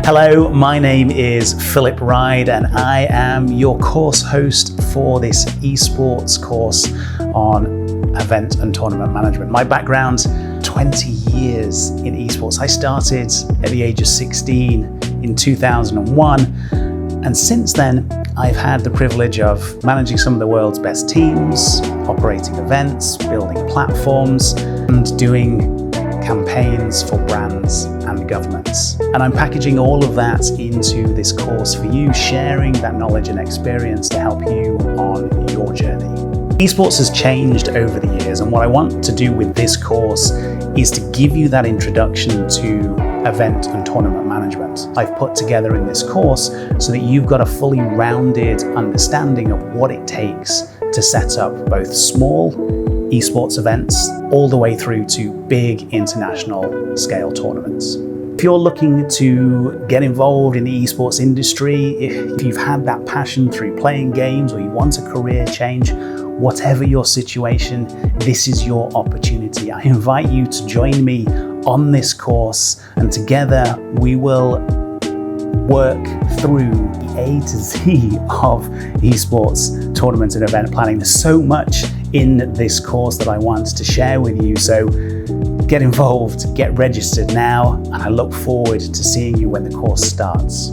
Hello, my name is Philip Wride and I am your course host for this esports course on event and tournament management. My background, 20 years in esports. I started at the age of 16 in 2001, and since then I've had the privilege of managing some of the world's best teams, operating events, building platforms, and doing campaigns for brands and governments. And I'm packaging all of that into this course for you, sharing that knowledge and experience to help you on your journey. Esports has changed over the years, and what I want to do with this course is to give you that introduction to event and tournament management. I've put together in this course so that you've got a fully rounded understanding of what it takes to set up both small esports events all the way through to big international scale tournaments. If you're looking to get involved in the esports industry, if you've had that passion through playing games or you want a career change, whatever your situation, this is your opportunity. I invite you to join me on this course, and together we will work through the A to Z of esports tournament and event planning. There's so much in this course that I want to share with you, so get involved, get registered now, and I look forward to seeing you when the course starts.